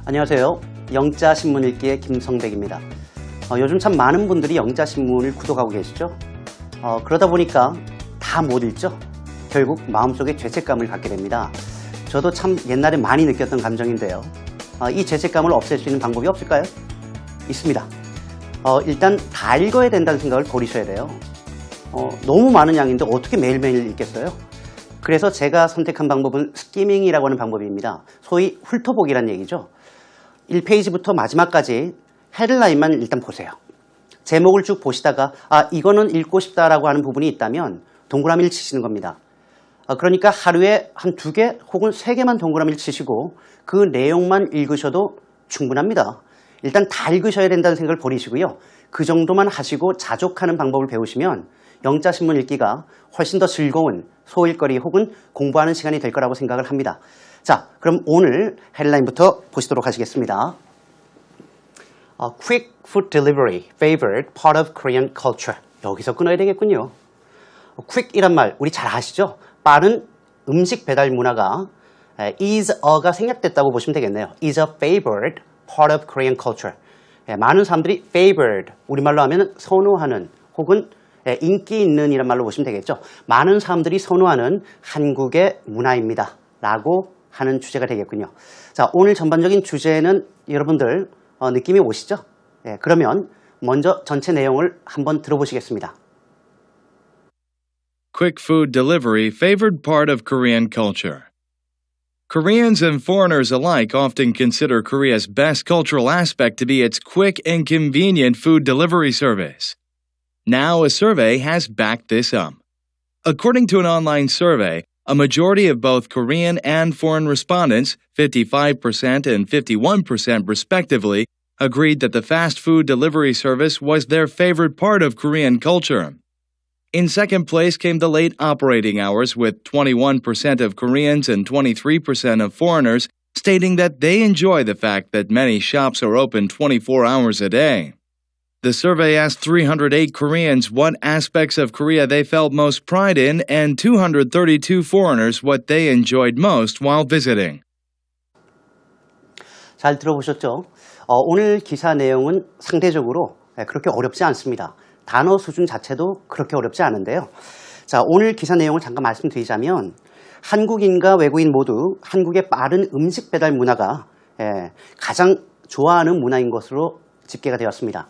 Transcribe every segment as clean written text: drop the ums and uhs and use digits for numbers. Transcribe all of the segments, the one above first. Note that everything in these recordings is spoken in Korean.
안녕하세요. 영자신문 읽기의 김성백입니다. 요즘 참 많은 분들이 영자신문을 구독하고 계시죠. 그러다 보니까 다 못 읽죠. 결국 마음속에 죄책감을 갖게 됩니다. 저도 참 옛날에 많이 느꼈던 감정인데요. 이 죄책감을 없앨 수 있는 방법이 없을까요? 있습니다. 일단 다 읽어야 된다는 생각을 버리셔야 돼요. 너무 많은 양인데 어떻게 매일매일 읽겠어요? 그래서 제가 선택한 방법은 스키밍이라고 하는 방법입니다. 소위 훑어보기란 얘기죠. 1페이지부터 마지막까지 헤드라인만 일단 보세요. 제목을 쭉 보시다가 이거는 읽고 싶다라고 하는 부분이 있다면 동그라미를 치시는 겁니다. 그러니까 하루에 한 2개 혹은 3개만 동그라미를 치시고 그 내용만 읽으셔도 충분합니다. 일단 다 읽으셔야 된다는 생각을 버리시고요. 그 정도만 하시고 자족하는 방법을 배우시면 영자신문 읽기가 훨씬 더 즐거운 소일거리 혹은 공부하는 시간이 될 거라고 생각을 합니다. 자, 그럼 오늘 헤드라인부터 보시도록 하시겠습니다. Quick food delivery, favorite part of Korean culture. 여기서 끊어야 되겠군요. quick이란 말 우리 잘 아시죠? 빠른 음식 배달 문화가 is a가 생략됐다고 보시면 되겠네요. is a favorite part of Korean culture. 많은 사람들이 favored, 우리말로 하면 선호하는 혹은 인기 있는 이란 말로 보시면 되겠죠. 많은 사람들이 선호하는 한국의 문화입니다. 라고 하는 주제가 되겠군요. 자, 오늘 전반적인 주제는 여러분들 느낌이 오시죠? 그러면 먼저 전체 내용을 한번 들어보시겠습니다. Quick food delivery favored part of Korean culture. Koreans and foreigners alike often consider Korea's best cultural aspect to be its quick and convenient food delivery service. Now, a survey has backed this up. According to an online survey, a majority of both Korean and foreign respondents, 55% and 51% respectively, agreed that the fast food delivery service was their favorite part of Korean culture. In second place came the late operating hours, with 21% of Koreans and 23% of foreigners stating that they enjoy the fact that many shops are open 24 hours a day. The survey asked 308 Koreans what aspects of Korea they felt most pride in and 232 foreigners what they enjoyed most while visiting. 잘 들어보셨죠? 오늘 기사 내용은 상대적으로 그렇게 어렵지 않습니다. 단어 수준 자체도 그렇게 어렵지 않은데요. 자, 오늘 기사 내용을 잠깐 말씀드리자면 한국인과 외국인 모두 한국의 빠른 음식 배달 문화가 가장 좋아하는 문화인 것으로 집계가 되었습니다.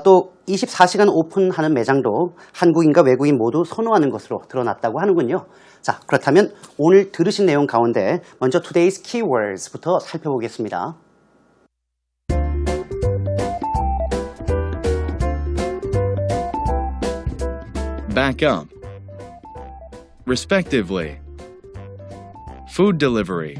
또 24시간 오픈하는 매장도 한국인과 외국인 모두 선호하는 것으로 드러났다고 하는군요. 자, 그렇다면 오늘 들으신 내용 가운데 먼저 today's keywords부터 살펴보겠습니다. Back up. Respectively. Food delivery.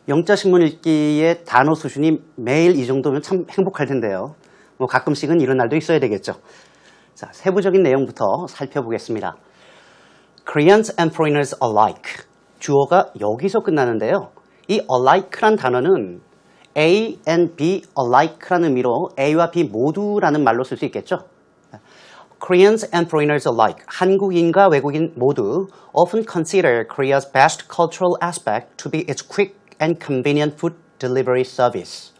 영자신문 읽기의 단어 수준이 매일 이 정도면 참 행복할 텐데요. 가끔씩은 이런 날도 있어야 되겠죠. 자, 세부적인 내용부터 살펴보겠습니다. Koreans and foreigners alike. 주어가 여기서 끝나는데요. 이 alike란 단어는 A and B alike라는 의미로 A와 B 모두라는 말로 쓸 수 있겠죠. Koreans and foreigners alike. 한국인과 외국인 모두 often consider Korea's best cultural aspect to be its quick and convenient food delivery service.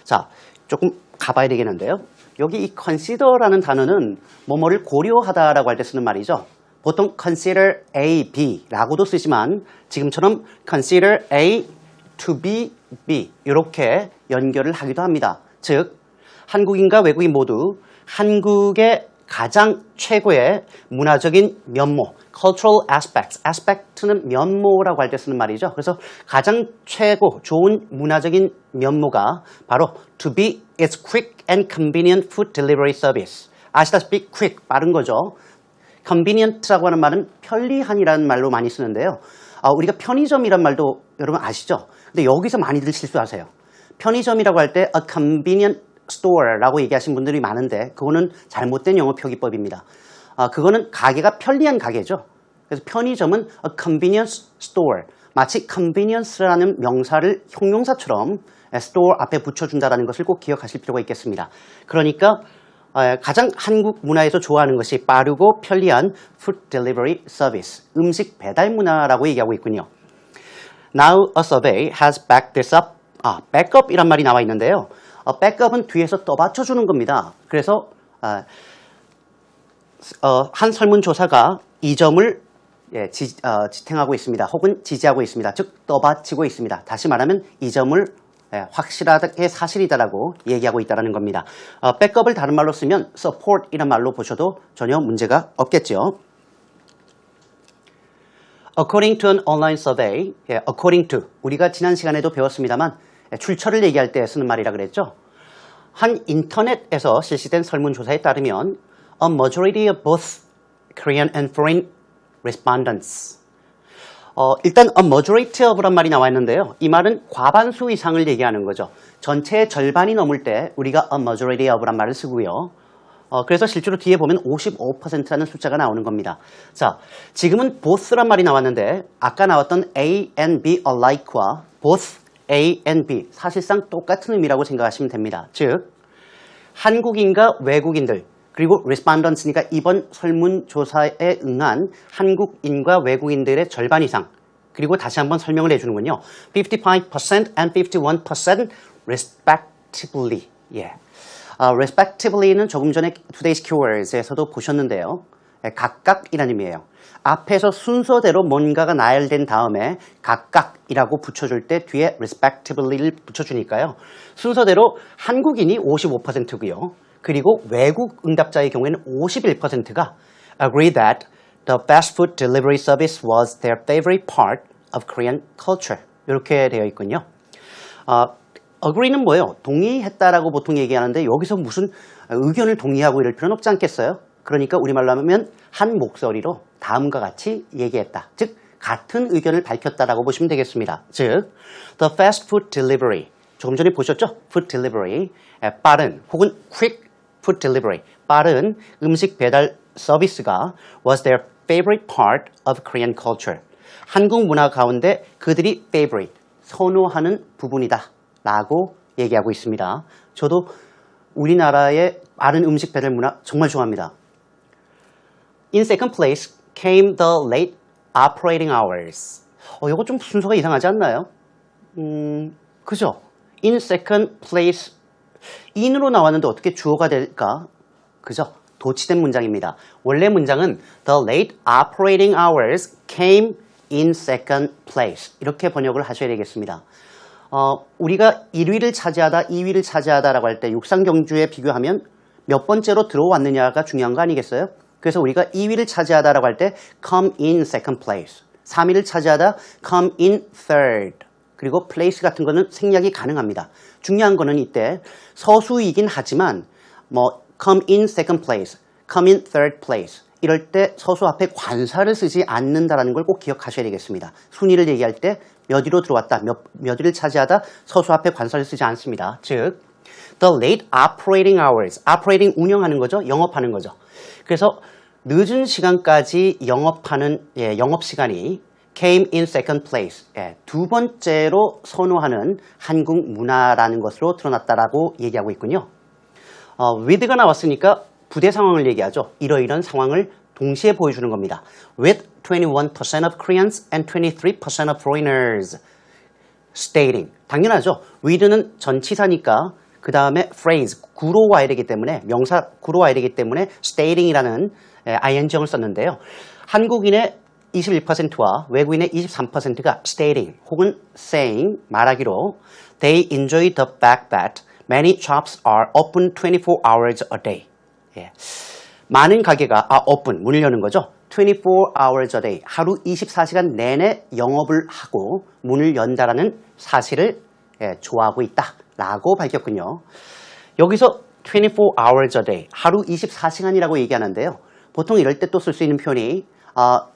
자, 조금 가봐야 되겠는데요. 여기 이 consider라는 단어는 뭐뭐를 고려하다라고 할 때 쓰는 말이죠. 보통 consider A, B라고도 쓰지만 지금처럼 consider A to be B 이렇게 연결을 하기도 합니다. 즉, 한국인과 외국인 모두 한국의 가장 최고의 문화적인 면모, cultural aspects, aspect는 면모라고 할 때 쓰는 말이죠. 그래서 가장 최고 좋은 문화적인 면모가 바로 to be its quick and convenient food delivery service. 아시다시피 quick, 빠른 거죠. convenient라고 하는 말은 편리한이라는 말로 많이 쓰는데요. 우리가 편의점이란 말도 여러분 아시죠? 근데 여기서 많이들 실수하세요. 편의점이라고 할 때 a convenient store라고 얘기하신 분들이 많은데 그거는 잘못된 영어 표기법입니다. 그거는 가게가 편리한 가게죠. 그래서 편의점은 a convenience store. 마치 convenience라는 명사를 형용사처럼 store 앞에 붙여준다는 것을 꼭 기억하실 필요가 있겠습니다. 그러니까 가장 한국 문화에서 좋아하는 것이 빠르고 편리한 food delivery service, 음식 배달 문화라고 얘기하고 있군요. Now a survey has backed this up. backup이란 말이 나와 있는데요. backup은 뒤에서 떠받쳐주는 겁니다. 그래서 한 설문조사가 이 점을 지탱하고 있습니다. 혹은 지지하고 있습니다. 즉 떠받치고 있습니다. 다시 말하면 이 점을 확실하게 사실이다라고 얘기하고 있다는 겁니다. 백업을 다른 말로 쓰면 support 이란 말로 보셔도 전혀 문제가 없겠죠. According to an online survey, according to 우리가 지난 시간에도 배웠습니다만 출처를 얘기할 때 쓰는 말이라 그랬죠. 한 인터넷에서 실시된 설문조사에 따르면 a majority of both Korean and foreign respondents. 일단 a majority of란 말이 나와 있는데요. 이 말은 과반수 이상을 얘기하는 거죠. 전체의 절반이 넘을 때 우리가 a majority of란 말을 쓰고요. 그래서 실제로 뒤에 보면 55%라는 숫자가 나오는 겁니다. 자, 지금은 both란 말이 나왔는데 아까 나왔던 A and B alike와 both A and B 사실상 똑같은 의미라고 생각하시면 됩니다. 즉, 한국인과 외국인들 그리고 respondents니까 이번 설문조사에 응한 한국인과 외국인들의 절반 이상 그리고 다시 한번 설명을 해주는군요. 55% and 51% respectively. respectively는 조금 전에 Today's Keywords에서도 보셨는데요. 각각이라는 의미예요. 앞에서 순서대로 뭔가가 나열된 다음에 각각이라고 붙여줄 때 뒤에 respectively를 붙여주니까요. 순서대로 한국인이 55%고요. 그리고 외국 응답자의 경우에는 51%가 agree that the fast food delivery service was their favorite part of Korean culture. 이렇게 되어 있군요. agree는 뭐예요? 동의했다라고 보통 얘기하는데 여기서 무슨 의견을 동의하고 이럴 필요는 없지 않겠어요? 그러니까 우리말로 하면 한 목소리로 다음과 같이 얘기했다. 즉 같은 의견을 밝혔다라고 보시면 되겠습니다. 즉 the fast food delivery 조금 전에 보셨죠? food delivery 빠른 혹은 quick food delivery 빠른 음식 배달 서비스가 was their favorite part of Korean culture. 한국 문화 가운데 그들이 favorite 선호하는 부분이다 라고 얘기하고 있습니다. 저도 우리나라의 빠른 음식 배달 문화 정말 좋아합니다. In second place came the late operating hours. 이거 좀 순서가 이상하지 않나요? 그죠? In second place in으로 나왔는데 어떻게 주어가 될까? 그죠? 도치된 문장입니다. 원래 문장은 The late operating hours came in second place. 이렇게 번역을 하셔야 되겠습니다. 우리가 1위를 차지하다, 2위를 차지하다라고 할 때 육상경주에 비교하면 몇 번째로 들어왔느냐가 중요한 거 아니겠어요? 그래서 우리가 2위를 차지하다라고 할 때 come in second place. 3위를 차지하다 come in third. 그리고 place 같은 거는 생략이 가능합니다. 중요한 거는 이때 서수이긴 하지만 come in second place, come in third place 이럴 때 서수 앞에 관사를 쓰지 않는다는 걸 꼭 기억하셔야 되겠습니다. 순위를 얘기할 때 몇 위로 들어왔다, 몇 위를 차지하다 서수 앞에 관사를 쓰지 않습니다. 즉 the late operating hours, operating 운영하는 거죠. 영업하는 거죠. 그래서 늦은 시간까지 영업하는 영업시간이 came in second place. 두 번째로 선호하는 한국 문화라는 것으로 드러났다라고 얘기하고 있군요. with가 나왔으니까 부대 상황을 얘기하죠. 이러이러한 상황을 동시에 보여주는 겁니다. With 21% of Koreans and 23% of foreigners stating. 당연하죠. with는 전치사니까 그 다음에 phrase, 구로 와야 되기 때문에 명사 구로 와야 되기 때문에 stating이라는 ing형을 썼는데요. 한국인의 21%와 외국인의 23%가 stating 혹은 saying 말하기로 they enjoy the fact that many shops are open 24 hours a day. 많은 가게가 open 문을 여는 거죠. 24 hours a day 하루 24시간 내내 영업을 하고 문을 연다라는 사실을 좋아하고 있다라고 밝혔군요. 여기서 24 hours a day 하루 24시간이라고 얘기하는데요. 보통 이럴 때 또 쓸 수 있는 표현이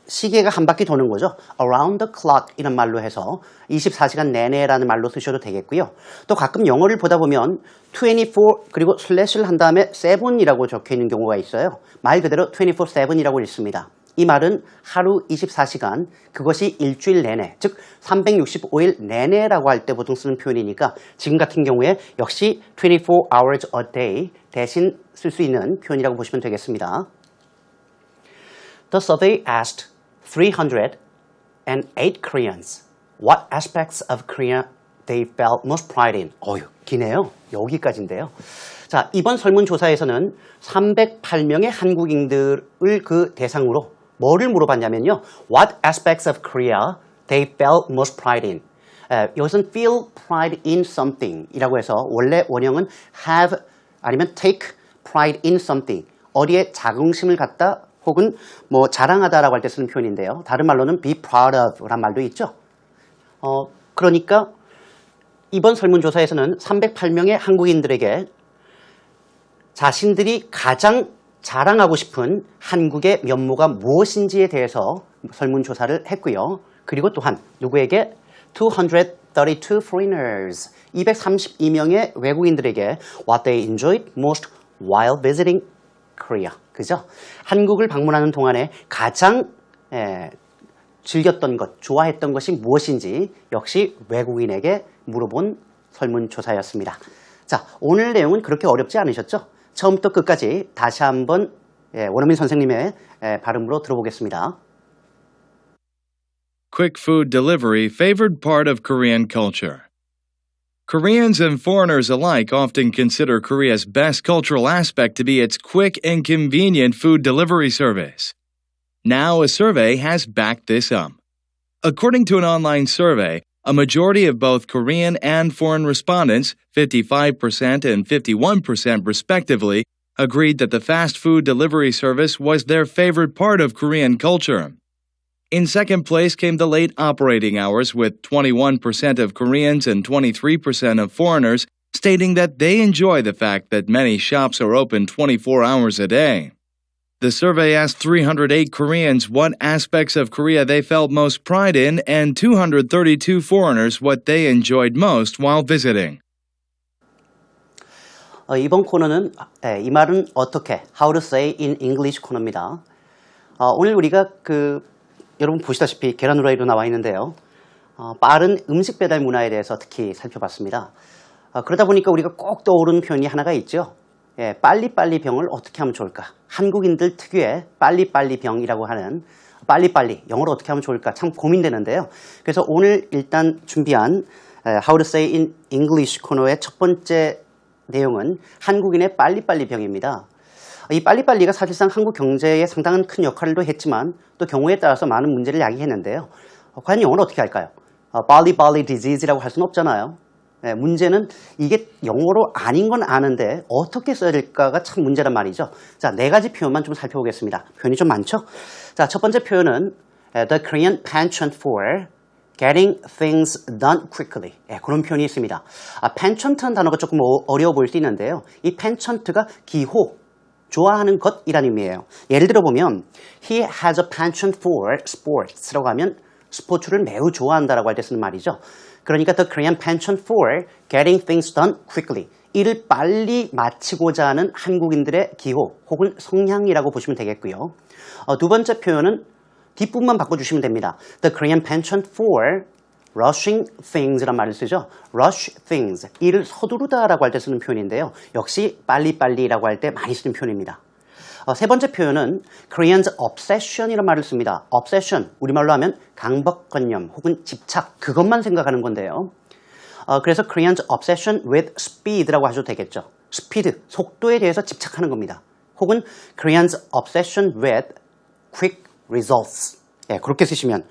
시계가 한 바퀴 도는 거죠. around the clock 이런 말로 해서 24시간 내내라는 말로 쓰셔도 되겠고요. 또 가끔 영어를 보다 보면 24 그리고 슬래시를 한 다음에 7이라고 적혀 있는 경우가 있어요. 말 그대로 24/7이라고 읽습니다. 이 말은 하루 24시간, 그것이 일주일 내내, 즉 365일 내내라고 할 때 보통 쓰는 표현이니까 지금 같은 경우에 역시 24 hours a day 대신 쓸 수 있는 표현이라고 보시면 되겠습니다. The survey asked 308 Koreans what aspects of Korea they felt most pride in. 어휴, 기네요. 여기까지인데요. 자, 이번 설문조사에서는 308명의 한국인들을 그 대상으로 뭐를 물어봤냐면요. What aspects of Korea they felt most pride in. 여기서는 feel pride in something 이라고 해서 원래 원형은 have 아니면 take pride in something. 어디에 자긍심을 갖다 혹은 뭐 자랑하다라고 할 때 쓰는 표현인데요. 다른 말로는 be proud of 란 말도 있죠. 그러니까 이번 설문조사에서는 308명의 한국인들에게 자신들이 가장 자랑하고 싶은 한국의 면모가 무엇인지에 대해서 설문조사를 했고요. 그리고 또한 누구에게 232 foreigners, 232명의 외국인들에게 what they enjoyed most while visiting Korea. 그죠? 한국을 방문하는 동안에 가장 즐겼던 것, 좋아했던 것이 무엇인지 역시 외국인에게 물어본 설문조사였습니다. 자, 오늘 내용은 그렇게 어렵지 않으셨죠? 처음부터 끝까지 다시 한번 원어민 선생님의 발음으로 들어보겠습니다. Quick food delivery favored part of Korean culture. Koreans and foreigners alike often consider Korea's best cultural aspect to be its quick and convenient food delivery service. Now, a survey has backed this up. According to an online survey, a majority of both Korean and foreign respondents, 55% and 51% respectively, agreed that the fast food delivery service was their favorite part of Korean culture. In second place came the late operating hours, with 21% of Koreans and 23% of foreigners stating that they enjoy the fact that many shops are open 24 hours a day. The survey asked 308 Koreans what aspects of Korea they felt most pride in and 232 foreigners what they enjoyed most while visiting. 이번 코너는 이 말은 어떻게, how to say in English 코너입니다. 오늘 우리가 여러분 보시다시피 계란 후라이로 나와 있는데요. 빠른 음식 배달 문화에 대해서 특히 살펴봤습니다. 그러다 보니까 우리가 꼭 떠오르는 표현이 하나가 있죠. 빨리빨리 병을 어떻게 하면 좋을까? 한국인들 특유의 빨리빨리 병이라고 하는 빨리빨리 영어로 어떻게 하면 좋을까? 참 고민되는데요. 그래서 오늘 일단 준비한 How to say in English 코너의 첫 번째 내용은 한국인의 빨리빨리 병입니다. 이 빨리빨리가 사실상 한국 경제에 상당한 큰 역할을 했지만 또 경우에 따라서 많은 문제를 야기했는데요. 과연 영어로 어떻게 할까요? 빨리빨리 disease라고 할 수는 없잖아요. 문제는 이게 영어로 아닌 건 아는데 어떻게 써야 될까가 참 문제란 말이죠. 자, 네 가지 표현만 좀 살펴보겠습니다. 표현이 좀 많죠? 자, 첫 번째 표현은 the Korean penchant for getting things done quickly. 그런 표현이 있습니다. penchant라는 단어가 조금 어려워 보일 수 있는데요. 이 penchant가 기호, 좋아하는 것이라는 의미예요. 예를 들어 보면 he has a penchant for sports라고 하면 스포츠를 매우 좋아한다라고 할 때 쓰는 말이죠. 그러니까 the Korean penchant for getting things done quickly. 일을 빨리 마치고자 하는 한국인들의 기호 혹은 성향이라고 보시면 되겠고요. 두 번째 표현은 뒷부분만 바꿔주시면 됩니다. The Korean penchant for rushing things란 말을 쓰죠. rush things, 일을 서두르다라고 할 때 쓰는 표현인데요. 역시 빨리빨리라고 할 때 많이 쓰는 표현입니다. 세 번째 표현은 Koreans obsession이라는 말을 씁니다. obsession, 우리말로 하면 강박관념 혹은 집착, 그것만 생각하는 건데요. 그래서 Koreans obsession with speed라고 하셔도 되겠죠. 스피드, 속도에 대해서 집착하는 겁니다. 혹은 Koreans obsession with quick results. 그렇게 쓰시면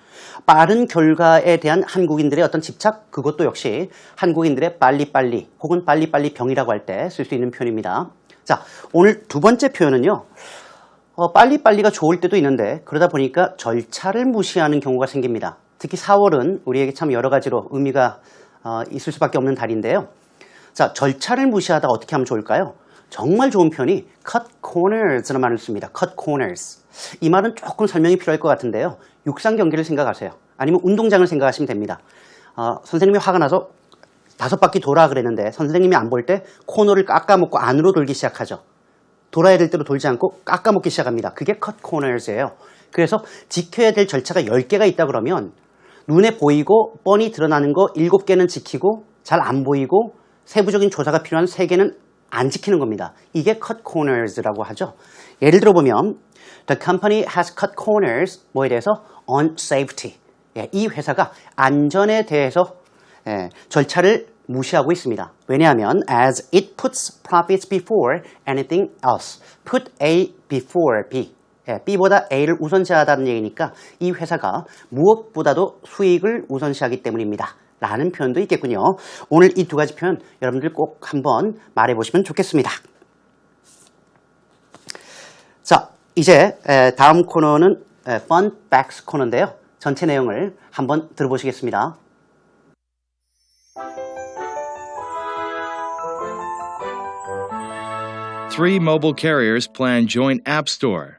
빠른 결과에 대한 한국인들의 어떤 집착, 그것도 역시 한국인들의 빨리빨리 혹은 빨리빨리 병이라고 할 때 쓸 수 있는 표현입니다. 자, 오늘 두 번째 표현은요. 빨리빨리가 좋을 때도 있는데 그러다 보니까 절차를 무시하는 경우가 생깁니다. 특히 4월은 우리에게 참 여러 가지로 의미가 있을 수밖에 없는 달인데요. 자, 절차를 무시하다 어떻게 하면 좋을까요? 정말 좋은 표현이 cut corners라는 말을 씁니다. cut corners. 이 말은 조금 설명이 필요할 것 같은데요. 육상 경기를 생각하세요. 아니면 운동장을 생각하시면 됩니다. 선생님이 화가 나서 5바퀴 돌아 그랬는데 선생님이 안 볼 때 코너를 깎아먹고 안으로 돌기 시작하죠. 돌아야 될 대로 돌지 않고 깎아먹기 시작합니다. 그게 cut corners예요. 그래서 지켜야 될 절차가 10개가 있다 그러면 눈에 보이고 뻔히 드러나는 거 7개는 지키고 잘 안 보이고 세부적인 조사가 필요한 3개는 안 지키는 겁니다. 이게 cut corners라고 하죠. 예를 들어보면 The company has cut corners 뭐에 대해서? On safety. 이 회사가 안전에 대해서 절차를 무시하고 있습니다. 왜냐하면 as it puts profits before anything else. Put A before B. B보다 A를 우선시하다는 얘기니까 이 회사가 무엇보다도 수익을 우선시하기 때문입니다. 라는 표현도 있겠군요. 오늘 이 두 가지 표현 여러분들 꼭 한번 말해보시면 좋겠습니다. 자, 이제 다음 코너는 Fun Facts 코너인데요. 전체 내용을 한번 들어보시겠습니다. Three mobile carriers plan joint app store.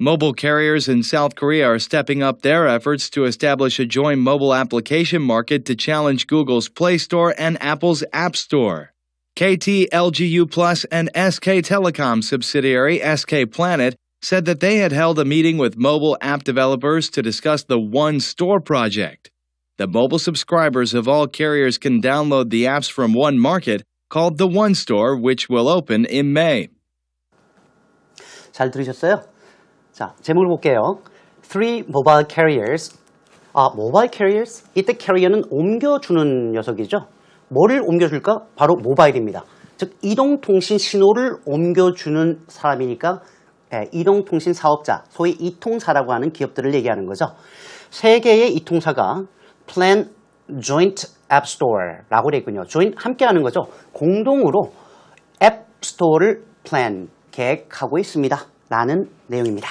Mobile carriers in South Korea are stepping up their efforts to establish a joint mobile application market to challenge Google's Play Store and Apple's App Store. KT, LGU Plus, and SK Telecom subsidiary SK Planet said that they had held a meeting with mobile app developers to discuss the One Store project. The mobile subscribers of all carriers can download the apps from one market called the One Store, which will open in May. 잘 들으셨어요? 자, 제목을 볼게요. Three mobile carriers. mobile carriers? 이때 carrier는 옮겨주는 녀석이죠. 뭐를 옮겨줄까? 바로 모바일입니다. 즉, 이동통신 신호를 옮겨주는 사람이니까 이동통신 사업자, 소위 이통사라고 하는 기업들을 얘기하는 거죠. 세 개의 이통사가 plan joint app store라고 되어 있군요. joint 함께 하는 거죠. 공동으로 앱 스토어를 plan, 계획하고 있습니다. 라는 내용입니다.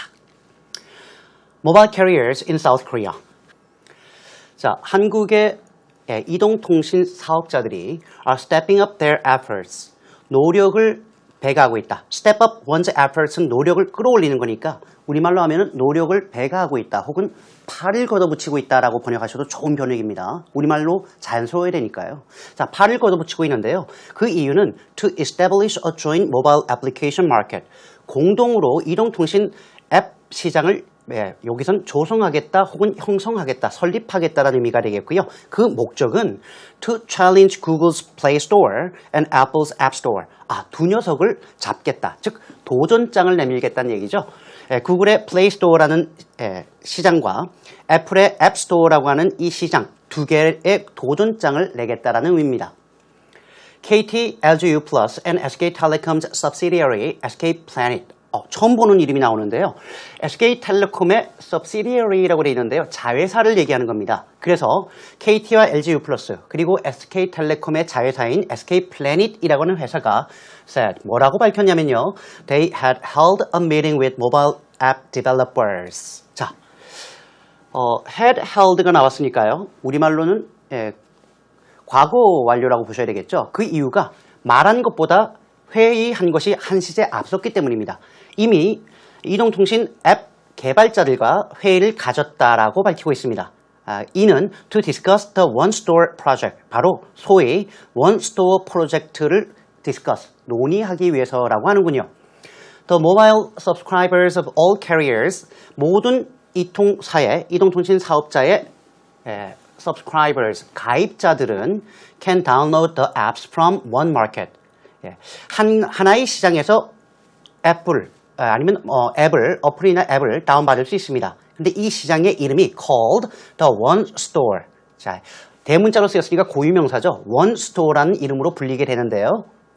Mobile carriers in South Korea. 자, 한국의 이동통신 사업자들이 are stepping up their efforts. 노력을 배가하고 있다. Step up one's efforts는 노력을 끌어올리는 거니까 우리말로 하면은 노력을 배가하고 있다. 혹은 팔을 걷어붙이고 있다라고 번역하셔도 좋은 번역입니다. 우리말로 자연스러워야 되니까요. 자, 팔을 걷어붙이고 있는데요. 그 이유는 to establish a joint mobile application market. 공동으로 이동통신 앱 시장을 여기선 조성하겠다 혹은 형성하겠다, 설립하겠다라는 의미가 되겠고요. 그 목적은 to challenge Google's Play Store and Apple's App Store. 두 녀석을 잡겠다. 즉 도전장을 내밀겠다는 얘기죠. 구글의 플레이 스토어라는 시장과 애플의 앱 스토어라고 하는 이 시장 두 개의 도전장을 내겠다라는 의미입니다. KT, LGU Plus and SK Telecom's subsidiary SK Planet. 처음 보는 이름이 나오는데요. SK텔레콤의 subsidiary라고 되어 있는데요. 자회사를 얘기하는 겁니다. 그래서 KT와 LGU 플러스 그리고 SK텔레콤의 자회사인 SK플래닛이라고 하는 회사가 said 뭐라고 밝혔냐면요. They had held a meeting with mobile app developers. 자, had held가 나왔으니까요. 우리말로는 과거 완료라고 보셔야 되겠죠. 그 이유가 말한 것보다 회의한 것이 한 시제 앞섰기 때문입니다. 이미 이동통신 앱 개발자들과 회의를 가졌다라고 밝히고 있습니다. 이는 to discuss the One Store project, 바로 소위 One Store 프로젝트를 discuss, 논의하기 위해서라고 하는군요. The mobile subscribers of all carriers, 모든 이동통신 사업자의 subscribers, 가입자들은 can download the apps from one market. 하나의 시장에서 어플이나 앱을 다운받을 수 있습니다. 근데 이 시장의 이름이 called the One Store. 자, 대문자로 쓰였으니까 고유명사죠. One Store라는 이름으로 불리게 되는데요.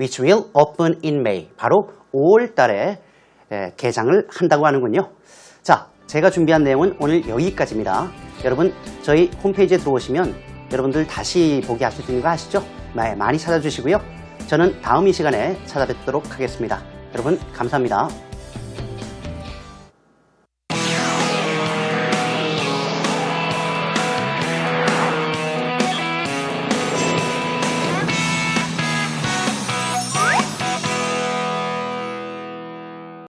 Which will open in May. 바로 5월 달에 개장을 한다고 하는군요. 자, 제가 준비한 내용은 오늘 여기까지입니다. 여러분, 저희 홈페이지에 들어오시면 여러분들 다시 보기 하실 수 있는 거 아시죠? 많이 찾아주시고요. 저는 다음 이 시간에 찾아뵙도록 하겠습니다. 여러분, 감사합니다.